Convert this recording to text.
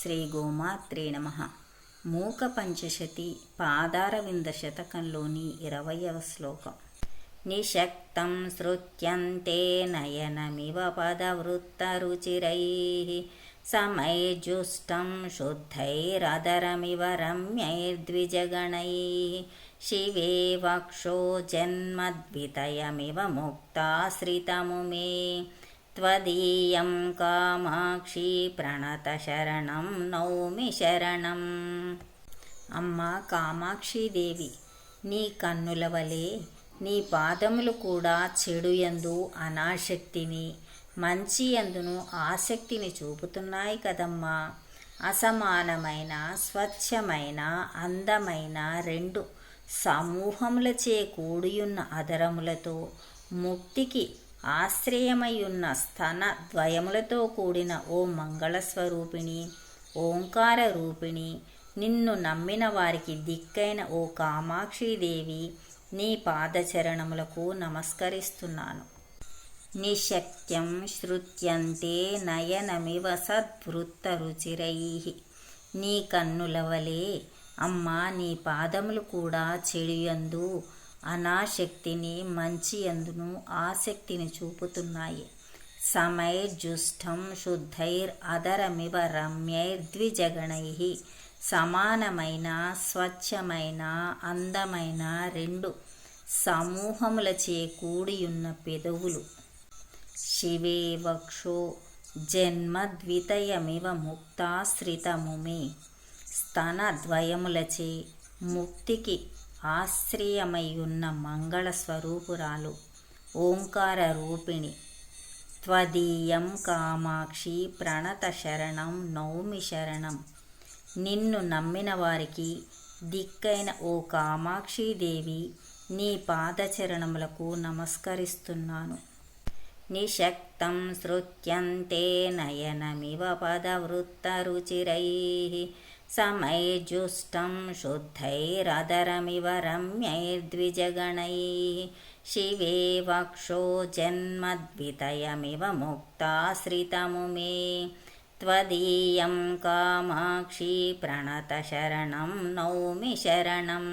శ్రీ గోమాత్రే నమః. మూక పంచశతి పాదారవింద శతకంలోని 20వ శ్లోకం. నిశక్తం శ్రుత్యంతే నయనమివ పదవృత్తరుచిరైః సమైర్జుష్టం శుద్ధైరదరమివ రమ్యైర్ద్విజగణైః శివే వక్షో జన్మద్వితయమివ ముక్తాశ్రితముమే త్వదీయం కామాక్షి ప్రణతశరణం నౌమి శరణం. అమ్మా కామాక్షీదేవి, నీ కన్నుల వలె నీ పాదములు కూడా చెడుయందు అనాసక్తిని, మంచి యందును ఆసక్తిని చూపుతున్నాయి కదమ్మా. అసమానమైన, స్వచ్ఛమైన, అందమైన రెండు సమూహములచే కూడియున్న అధరములతో, ముక్తికి ఆశ్రయమయున్న స్తన ద్వయములతో కూడిన ఓ మంగళస్వరూపిణి, ఓంకార రూపిణి, నిన్ను నమ్మిన వారికి దిక్కైన ఓ కామాక్షీదేవి, నీ పాదచరణములకు నమస్కరిస్తున్నాను. నిశక్త్యం శ్రుత్యంతే నయనమివ సద్వృత్తరుచిరైః. నీ కన్నుల వలె అమ్మా నీ పాదములు కూడా చెడుయందు అనాసక్తిని, మంచి యందును ఆసక్తిని చూపుతున్నాయి. సమైర్జుష్టం శుద్ధైర్ అదరమివ రమ్యైర్ద్విజగణైః. సమానమైన, స్వచ్ఛమైన, అందమైన రెండు సమూహములచే కూడియున్న పెదవులు. శివే వక్షో జన్మద్వితయమివ ముక్తాశ్రితముమే. స్తన ద్వయములచే ముక్తికి ఆశ్రయమయ్యున్న మంగళ స్వరూపురాలు, ఓంకార రూపిణి. త్వదీయం కామాక్షి ప్రణత శరణం నౌమి శరణం. నిన్ను నమ్మిన వారికి దిక్కైన ఓ కామాక్షీదేవి, నీ పాదచరణములకు నమస్కరిస్తున్నాను. నిశక్తం శ్రుత్యంతే నయనమివ పదవృత్తరుచిరైః సమైర్జుష్టం శుద్ధైరదరమివ రమ్యైర్ద్విజగణైః శివే వక్షో జన్మద్వితయమివ ముక్తాశ్రితముమే త్వదీయం కామాక్షి ప్రణతశరణం నౌమి శరణం.